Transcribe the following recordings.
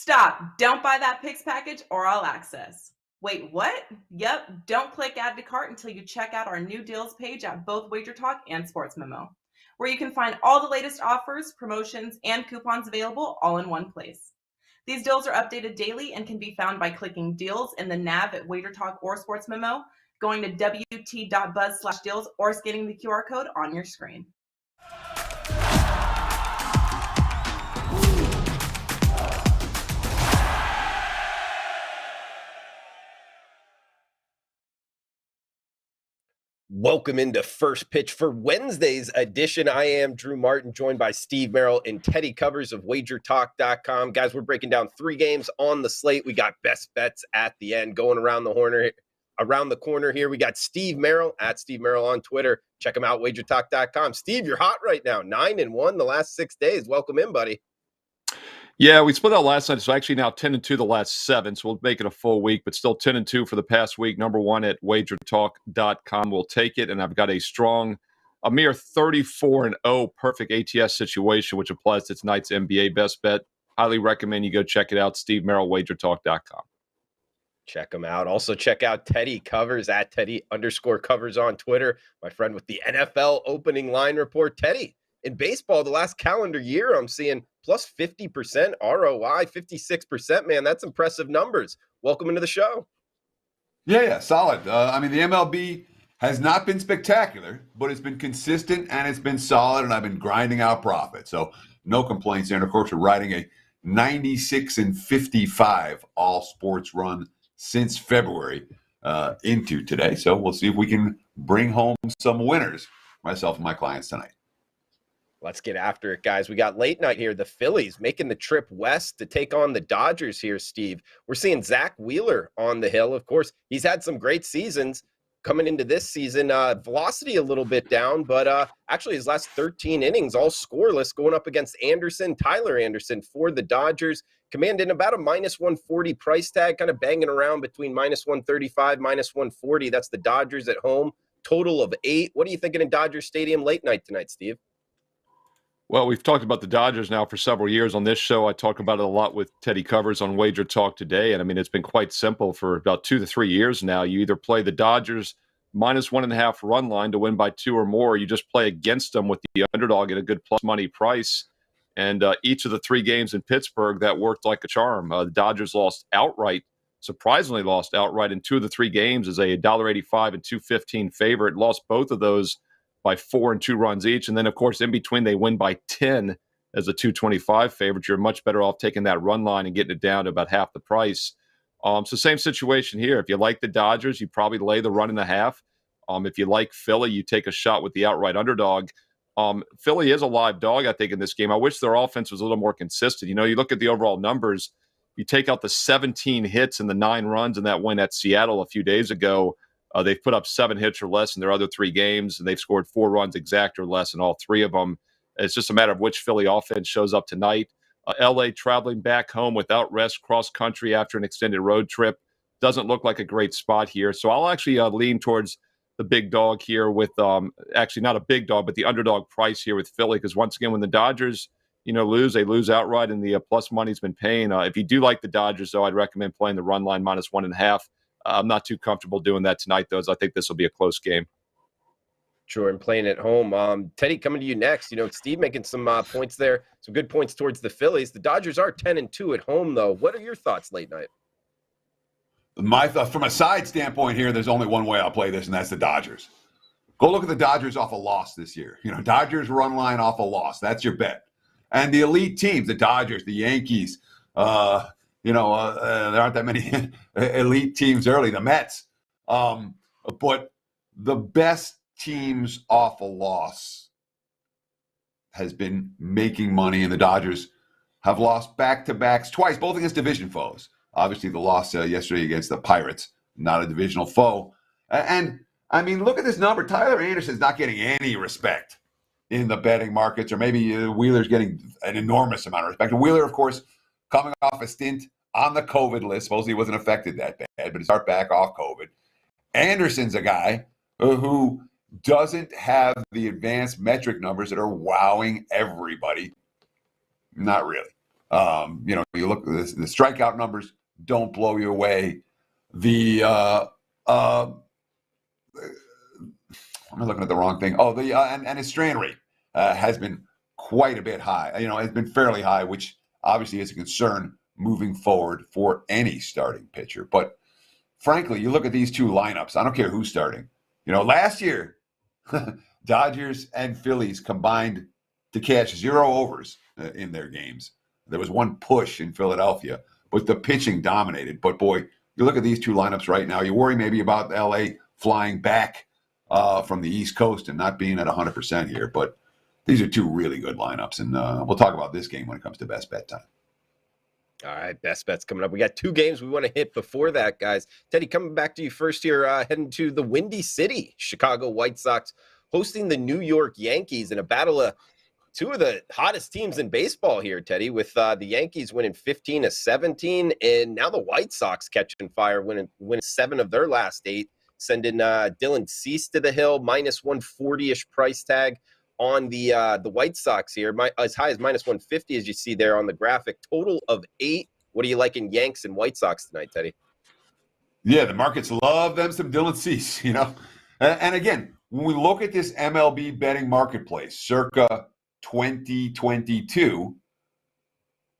Stop. Don't buy that picks package or all access. Wait, what? Yep, don't click add to cart until you check out our new deals page at both WagerTalk and Sports Memo, where you can find all the latest offers, promotions, and coupons available all in one place. These deals are updated daily and can be found by clicking deals in the nav at WagerTalk or Sports Memo, going to wt.buzz/deals, or scanning the QR code on your screen. Welcome into First Pitch for Wednesday's edition. I am Drew Martin, joined by Steve Merrill and Teddy Covers of WagerTalk.com. Guys, we're breaking down 3 games on the slate. We got best bets at the end. Going around the corner here, we got Steve Merrill at Steve Merrill on Twitter. Check him out, WagerTalk.com. Steve, you're hot right now. 9-1 the last 6 days. Welcome in, buddy. Yeah, we split out last night, so actually now 10-2 the last 7, so we'll make it a full week, but still 10-2 for the past week. Number 1 at WagerTalk.com. We'll take it, and I've got a mere 34-0 perfect ATS situation, which applies to tonight's NBA best bet. Highly recommend you go check it out. Steve Merrill, WagerTalk.com. Check him out. Also check out Teddy Covers at Teddy_covers on Twitter. My friend with the NFL opening line report. Teddy, in baseball, the last calendar year, I'm seeing plus 50% ROI, 56%. Man, that's impressive numbers. Welcome into the show. Yeah, solid. The MLB has not been spectacular, but it's been consistent and it's been solid, and I've been grinding out profit. So no complaints there. And, of course, we're riding a 96-55 all sports run since February into today. So we'll see if we can bring home some winners, myself and my clients tonight. Let's get after it, guys. We got late night here. The Phillies making the trip west to take on the Dodgers here, Steve. We're seeing Zach Wheeler on the hill. Of course, he's had some great seasons coming into this season. Velocity a little bit down, but actually his last 13 innings, all scoreless, going up against Tyler Anderson for the Dodgers. Commanding about a -140 price tag, kind of banging around between -135, -140. That's the Dodgers at home. Total of 8. What are you thinking in Dodger Stadium late night tonight, Steve? Well, we've talked about the Dodgers now for several years on this show. I talk about it a lot with Teddy Covers on Wager Talk today. And it's been quite simple for about 2 to 3 years now. You either play the Dodgers -1.5 run line to win by 2 or more. Or you just play against them with the underdog at a good plus money price. And each of the 3 games in Pittsburgh, that worked like a charm. The Dodgers surprisingly lost outright in 2 of the 3 games as a $1.85 and $2.15 favorite. Lost both of those by 4 and 2 runs each. And then, of course, in between, they win by 10 as a $2.25 favorite. You're much better off taking that run line and getting it down to about half the price. So same situation here. If you like the Dodgers, you probably lay the 1.5. If you like Philly, you take a shot with the outright underdog. Philly is a live dog, I think, in this game. I wish their offense was a little more consistent. You look at the overall numbers. You take out the 17 hits and the 9 runs in that win at Seattle a few days ago. They've put up 7 hits or less in their other 3 games, and they've scored 4 runs exact or less in all 3 of them. It's just a matter of which Philly offense shows up tonight. L.A. traveling back home without rest cross-country after an extended road trip. Doesn't look like a great spot here. So I'll actually lean towards the big dog here with actually not a big dog, but the underdog price here with Philly, because once again, when the Dodgers lose, they lose outright, and the plus money's been paying. If you do like the Dodgers, though, I'd recommend playing the run line -1.5. I'm not too comfortable doing that tonight, though, as I think this will be a close game. Sure, and playing at home. Teddy, coming to you next. Steve making some points there, some good points towards the Phillies. The Dodgers are 10-2 at home, though. What are your thoughts late night? My thought, from a side standpoint here, there's only one way I'll play this, and that's the Dodgers. Go look at the Dodgers off a loss this year. Dodgers run line off a loss. That's your bet. And the elite teams, the Dodgers, the Yankees, there aren't that many elite teams early, the Mets. But the best teams off a loss has been making money, and the Dodgers have lost back-to-backs twice, both against division foes. Obviously, the loss yesterday against the Pirates, not a divisional foe. And, look at this number. Tyler Anderson's not getting any respect in the betting markets, or maybe Wheeler's getting an enormous amount of respect. And Wheeler, of course, coming off a stint on the COVID list. Supposedly he wasn't affected that bad, but he's back off COVID. Anderson's a guy who doesn't have the advanced metric numbers that are wowing everybody. Not really. You look at the strikeout numbers don't blow you away. I'm looking at the wrong thing. Oh, and his strand rate has been quite a bit high. It's been fairly high, which obviously is a concern moving forward for any starting pitcher. But frankly, you look at these two lineups. I don't care who's starting. Last year, Dodgers and Phillies combined to catch 0 overs in their games. There was one push in Philadelphia, but the pitching dominated. But boy, you look at these two lineups right now. You worry maybe about LA flying back from the East Coast and not being at 100% here. But these are two really good lineups. And we'll talk about this game when it comes to best bet time. All right, best bets coming up. We got 2 games we want to hit before that, guys. Teddy, coming back to you first here, heading to the Windy City. Chicago White Sox hosting the New York Yankees in a battle of 2 of the hottest teams in baseball here, Teddy, with the Yankees winning 15-17, and now the White Sox catching fire, winning 7 of their last 8, sending Dylan Cease to the hill, minus 140-ish price tag on the White Sox here, as high as minus 150 as you see there on the graphic. Total of 8. What do you like in Yanks and White Sox tonight, Teddy? Yeah, the markets love them some Dylan Cease, And again, when we look at this MLB betting marketplace, circa 2022,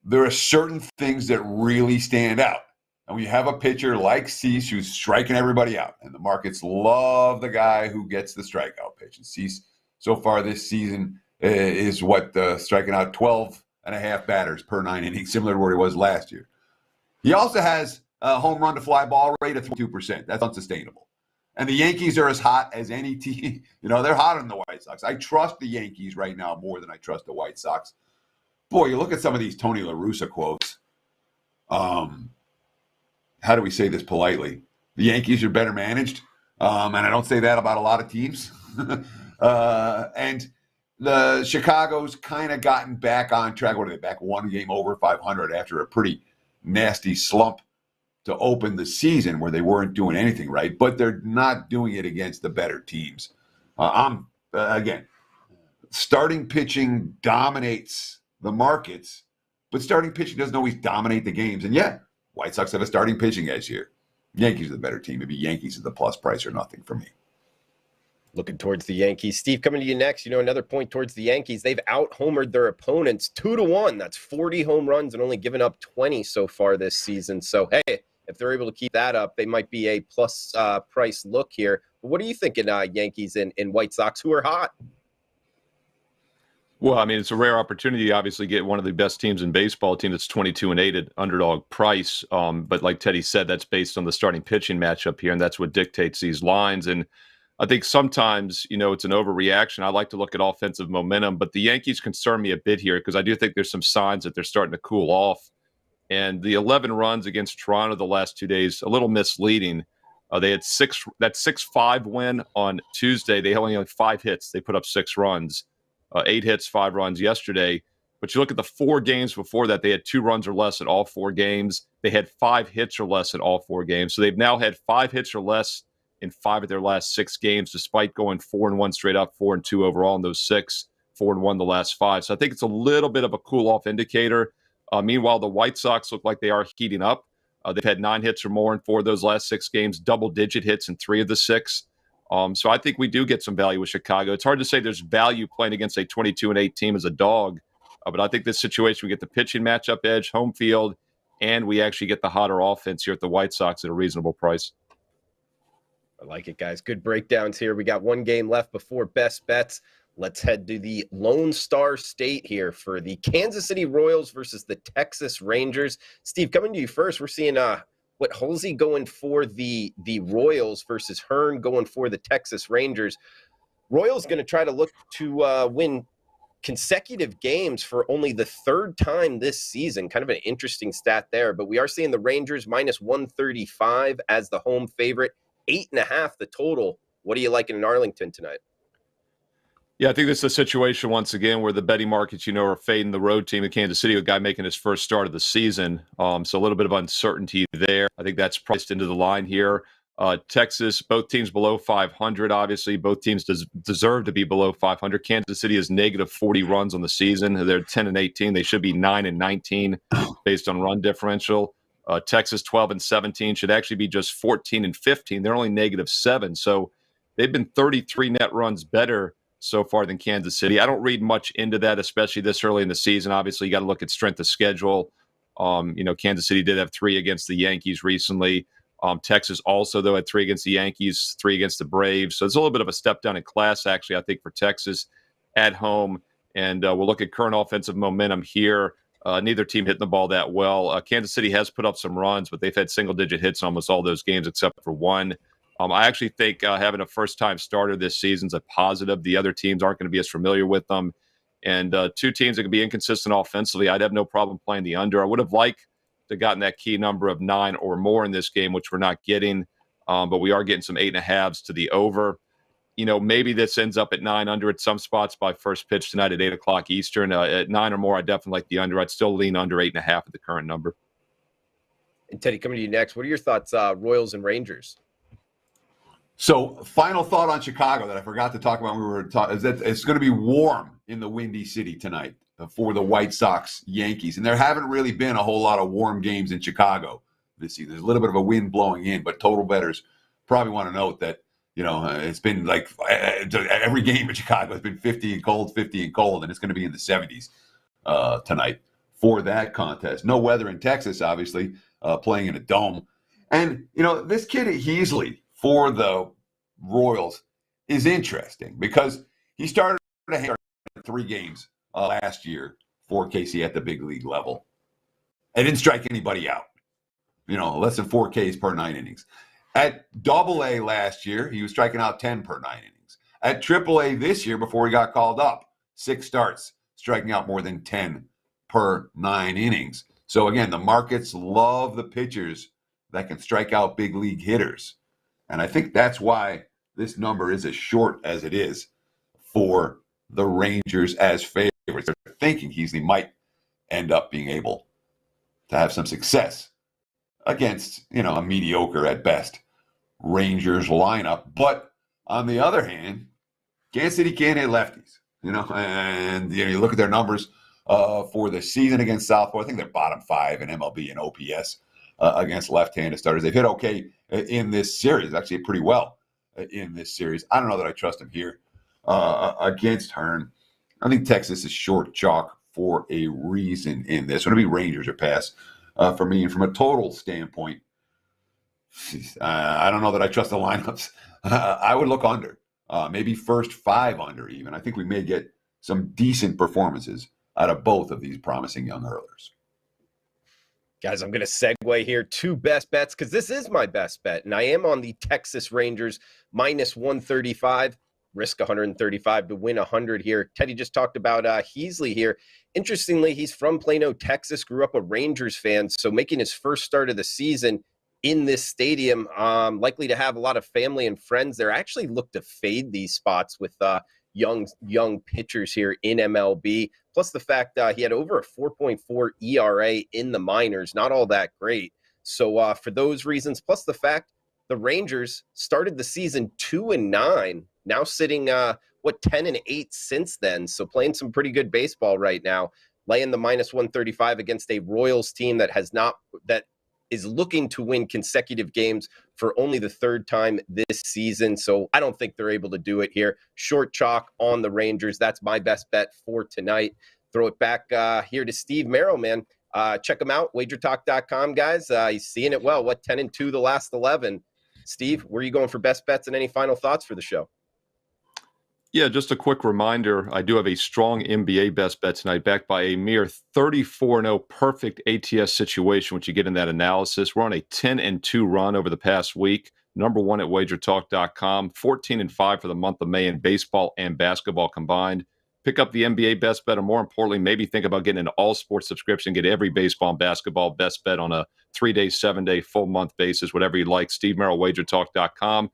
there are certain things that really stand out. And we have a pitcher like Cease who's striking everybody out. And the markets love the guy who gets the strikeout pitch. And Cease, so far this season, is striking out 12 and a half batters per 9 innings, similar to where he was last year. He also has a home run to fly ball rate of 2%. That's unsustainable. And the Yankees are as hot as any team. They're hotter than the White Sox. I trust the Yankees right now more than I trust the White Sox. Boy, you look at some of these Tony La Russa quotes. How do we say this politely? The Yankees are better managed. And I don't say that about a lot of teams. And the Chicago's kind of gotten back on track. What are they, back 1 game over 500 after a pretty nasty slump to open the season where they weren't doing anything right, but they're not doing it against the better teams. Again, starting pitching dominates the markets, but starting pitching doesn't always dominate the games. And yeah, White Sox have a starting pitching edge here. Yankees are the better team. Maybe Yankees is the plus price or nothing for me. Looking towards the Yankees. Steve, coming to you next. Another point towards the Yankees. They've out-homered their opponents 2-1. That's 40 home runs and only given up 20 so far this season. So, hey, if they're able to keep that up, they might be a plus price look here. But what are you thinking, Yankees and White Sox, who are hot? Well, I mean, it's a rare opportunity to obviously get one of the best teams in baseball, a team that's 22-8 at underdog price. But like Teddy said, that's based on the starting pitching matchup here, and that's what dictates these lines. And I think sometimes, it's an overreaction. I like to look at offensive momentum, but the Yankees concern me a bit here because I do think there's some signs that they're starting to cool off. And the 11 runs against Toronto the last 2 days, a little misleading. They had 6-5 win on Tuesday. They only had 5 hits. They put up 6 runs, 8 hits, 5 runs yesterday. But you look at the 4 games before that, they had 2 runs or less in all 4 games. They had 5 hits or less in all 4 games. So they've now had 5 hits or less in 5 of their last 6 games, despite going 4-1 straight up, 4-2 overall in those 6, 4-1 the last 5. So I think it's a little bit of a cool-off indicator. Meanwhile, the White Sox look like they are heating up. They've had 9 hits or more in 4 of those last 6 games, double-digit hits in 3 of the 6. So I think we do get some value with Chicago. It's hard to say there's value playing against a 22-8 team as a dog, but I think this situation, we get the pitching matchup edge, home field, and we actually get the hotter offense here at the White Sox at a reasonable price. I like it, guys. Good breakdowns here. We got 1 game left before best bets. Let's head to the Lone Star State here for the Kansas City Royals versus the Texas Rangers. Steve, coming to you first. We're seeing Halsey going for the Royals versus Hearn going for the Texas Rangers. Royals going to try to look to win consecutive games for only the 3rd time this season. Kind of an interesting stat there, but we are seeing the Rangers minus 135 as the home favorite, 8.5 the total. What are you liking in Arlington tonight? Yeah, I think this is a situation once again where the betting markets, are fading the road team in Kansas City, a guy making his first start of the season. So a little bit of uncertainty there. I think that's priced into the line here. Texas, both teams below 500. Obviously, both teams deserve to be below 500. Kansas City is negative 40 runs on the season. They're 10-18. They should be 9-19 based on run differential. Texas 12-17 should actually be just 14-15. They're only negative 7. So they've been 33 net runs better so far than Kansas City. I don't read much into that, especially this early in the season. Obviously, you got to look at strength of schedule. Kansas City did have 3 against the Yankees recently. Texas also, though, had 3 against the Yankees, 3 against the Braves. So it's a little bit of a step down in class, actually, I think, for Texas at home. And we'll look at current offensive momentum here. Neither team hitting the ball that well. Kansas City has put up some runs, but they've had single-digit hits in almost all those games except for one. I actually think having a first-time starter this season is a positive. The other teams aren't going to be as familiar with them. And 2 teams that can be inconsistent offensively, I'd have no problem playing the under. I would have liked to gotten that key number of 9 or more in this game, which we're not getting. But we are getting some 8.5s to the over. Maybe this ends up at 9 under at some spots by first pitch tonight at 8 o'clock Eastern. At 9 or more, I definitely like the under. I'd still lean under 8.5 at the current number. And Teddy, coming to you next. What are your thoughts, Royals and Rangers? So, final thought on Chicago that I forgot to talk about when we were talking is that it's going to be warm in the Windy City tonight for the White Sox Yankees. And there haven't really been a whole lot of warm games in Chicago this season. There's a little bit of a wind blowing in, but total bettors probably want to note that, it's been like every game in Chicago has been 50 and cold, and it's going to be in the 70s tonight for that contest. No weather in Texas, obviously, playing in a dome. And, this kid Heasley for the Royals is interesting because he started 3 games last year for KC at the big league level. It didn't strike anybody out. Less than 4 Ks per 9 innings. At AA last year, he was striking out 10 per 9 innings. At AAA this year, before he got called up, 6 starts, striking out more than 10 per 9 innings. So again, the markets love the pitchers that can strike out big league hitters. And I think that's why this number is as short as it is for the Rangers as favorites. They're thinking Heasley might end up being able to have some success against, a mediocre at best Rangers lineup. But on the other hand, Kansas City can't hit lefties, and you look at their numbers for the season against Southpaw. I think they're bottom 5 in MLB and OPS against left-handed starters. They've hit okay in this series, actually pretty well in this series. I don't know that I trust him here against Hearn. I think Texas is short chalk for a reason in this. It'll be Rangers or pass for me. And from a total standpoint, I don't know that I trust the lineups. I would look under, maybe first 5 under even. I think we may get some decent performances out of both of these promising young hurlers. Guys, I'm going to segue here to best bets because this is my best bet, and I am on the Texas Rangers minus 135, risk 135 to win 100 here. Teddy just talked about Heasley here. Interestingly, he's from Plano, Texas, grew up a Rangers fan, so making his first start of the season in this stadium, likely to have a lot of family and friends there. I actually look to fade these spots with young pitchers here in MLB. Plus the fact he had over a 4.4 ERA in the minors, not all that great. So for those reasons, plus the fact the Rangers started the season 2-9, now sitting 10-8 since then. So playing some pretty good baseball right now, laying the minus 135 against a Royals team that is looking to win consecutive games for only the 3rd time this season. So I don't think they're able to do it here. Short chalk on the Rangers. That's my best bet for tonight. Throw it back here to Steve Merrill, man. Check him out, WagerTalk.com, guys. He's seeing it well. 10-2 the last 11. Steve, where are you going for best bets and any final thoughts for the show? Yeah, just a quick reminder. I do have a strong NBA best bet tonight, backed by a mere 34-0 perfect ATS situation, which you get in that analysis. We're on a 10-2 run over the past week. Number 1 at WagerTalk.com. 14-5 for the month of May in baseball and basketball combined. Pick up the NBA best bet, or more importantly, maybe think about getting an all-sports subscription. Get every baseball and basketball best bet on a 3-day, 7-day, full-month basis, whatever you like. Steve Merrill, WagerTalk.com.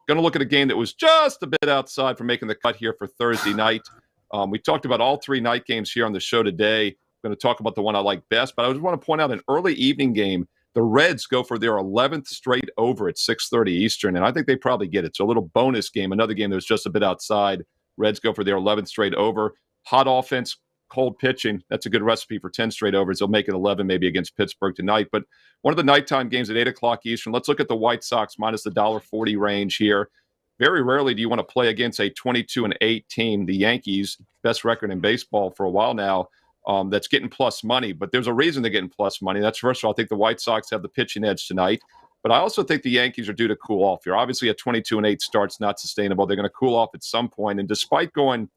Going to look at a game that was just a bit outside for making the cut here for Thursday night. We talked about all 3 night games here on the show today. I'm going to talk about the one I like best, but I just want to point out an early evening game. The Reds go for their 11th straight over at 6:30 Eastern, and I think they probably get it. So a little bonus game, another game that was just a bit outside. Reds go for their 11th straight over. Hot offense, cold pitching. That's a good recipe for 10 straight overs. They'll make it 11 maybe against Pittsburgh tonight. But one of the nighttime games at 8 o'clock Eastern, let's look at the White Sox minus the $1.40 range here. Very rarely do you want to play against a 22-8 team, the Yankees, best record in baseball for a while now, that's getting plus money. But there's a reason they're getting plus money. That's, first of all, I think the White Sox have the pitching edge tonight. But I also think the Yankees are due to cool off here. Obviously, a 22-8 start's not sustainable. They're going to cool off at some point. And despite going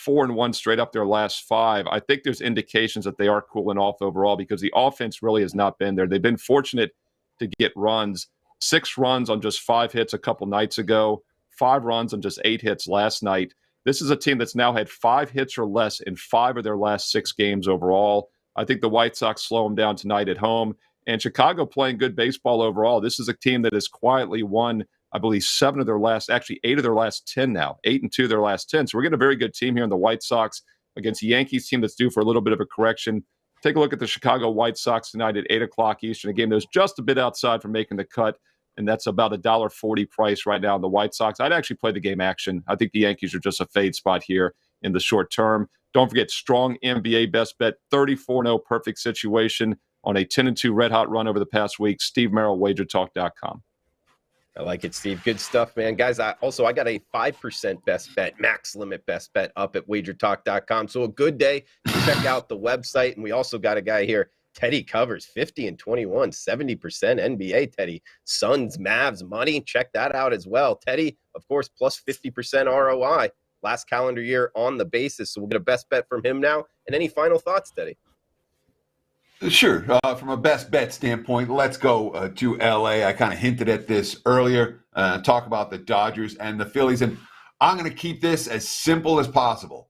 4-1 straight up their last 5, I think there's indications that they are cooling off overall because the offense really has not been there. They've been fortunate to get runs, 6 runs on just 5 hits a couple nights ago, 5 runs on just 8 hits last night. This is a team that's now had 5 hits or less in 5 of their last 6 games overall. I think the White Sox slow them down tonight at home. And Chicago playing good baseball overall. This is a team that has quietly won, I believe, 8 of their last 10 now. 8-2 their last 10. So we're getting a very good team here in the White Sox against the Yankees team that's due for a little bit of a correction. Take a look at the Chicago White Sox tonight at 8 o'clock Eastern, a game that was just a bit outside from making the cut. And that's about a $1.40 price right now in the White Sox. I'd actually play the game action. I think the Yankees are just a fade spot here in the short term. Don't forget, strong NBA best bet, 34-0 perfect situation on a 10-2 red-hot run over the past week. Steve Merrill, WagerTalk.com. I like it, Steve. Good stuff, man. Guys, I got a 5% best bet, max limit best bet up at WagerTalk.com. So a good day to check out the website. And we also got a guy here, Teddy covers 50-21, 70% NBA, Teddy. Suns, Mavs, money. Check that out as well. Teddy, of course, plus 50% ROI last calendar year on the basis. So we'll get a best bet from him now. And any final thoughts, Teddy? Sure. From a best bet standpoint, let's go to LA. I kind of hinted at this earlier. Talk about the Dodgers and the Phillies. And I'm going to keep this as simple as possible.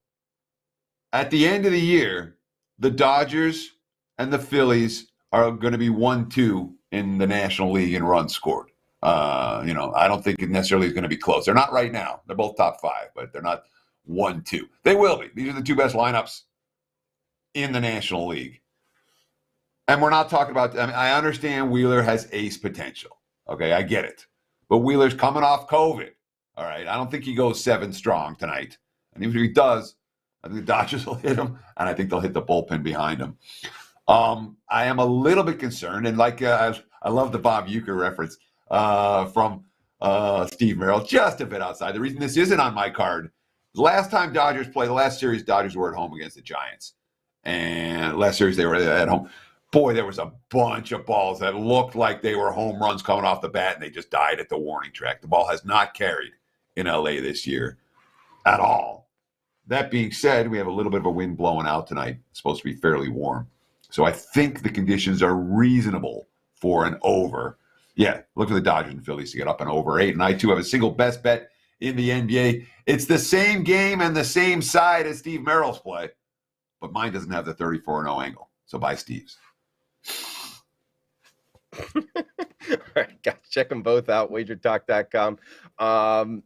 At the end of the year, the Dodgers and the Phillies are going to be 1-2 in the National League in runs scored. I don't think it necessarily is going to be close. They're not right now. They're both top 5, but they're not 1-2. They will be. These are the 2 best lineups in the National League. And we're not talking about, I understand Wheeler has ace potential. Okay, I get it. But Wheeler's coming off COVID. All right, I don't think he goes 7 strong tonight. And even if he does, I think the Dodgers will hit him, and I think they'll hit the bullpen behind him. I am a little bit concerned, and I love the Bob Uecker reference from Steve Merrill, just a bit outside. The reason this isn't on my card, last time Dodgers played, the last series, Dodgers were at home against the Giants. And last series, they were at home. Boy, there was a bunch of balls that looked like they were home runs coming off the bat, and they just died at the warning track. The ball has not carried in LA this year at all. That being said, we have a little bit of a wind blowing out tonight. It's supposed to be fairly warm. So I think the conditions are reasonable for an over. Yeah, look for the Dodgers and Phillies to get up and over 8. And I, too, have a single best bet in the NBA. It's the same game and the same side as Steve Merrill's play, but mine doesn't have the 34-0 angle. So buy Steve's. All right, guys, check them both out, wagertalk.com.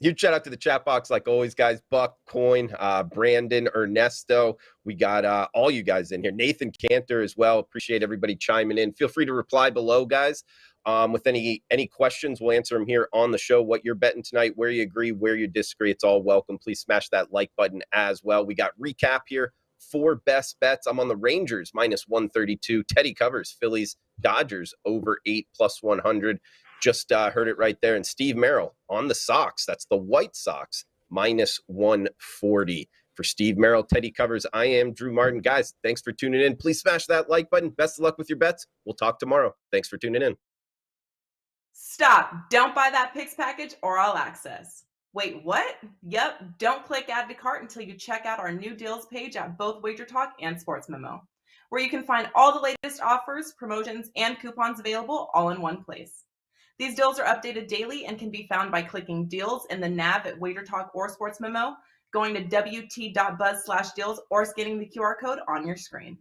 Huge shout out to the chat box, like always, guys. Buck, Coin, Brandon, Ernesto. We got all you guys in here. Nathan Cantor as well. Appreciate everybody chiming in. Feel free to reply below, guys, with any questions. We'll answer them here on the show. What you're betting tonight, where you agree, where you disagree. It's all welcome. Please smash that like button as well. We got recap here. 4 best bets. I'm on the Rangers minus 132. Teddy covers Phillies, Dodgers over 8 plus 100. Just heard it right there. And Steve Merrill on the Sox. That's the White Sox minus 140. For Steve Merrill, Teddy covers. I am Drew Martin. Guys, thanks for tuning in. Please smash that like button. Best of luck with your bets. We'll talk tomorrow. Thanks for tuning in. Stop. Don't buy that picks package or all access. Wait, what? Yep, don't click add to cart until you check out our new deals page at both WagerTalk and Sports Memo, where you can find all the latest offers, promotions, and coupons available all in one place. These deals are updated daily and can be found by clicking deals in the nav at WagerTalk or Sports Memo, going to wt.buzz/deals, or scanning the QR code on your screen.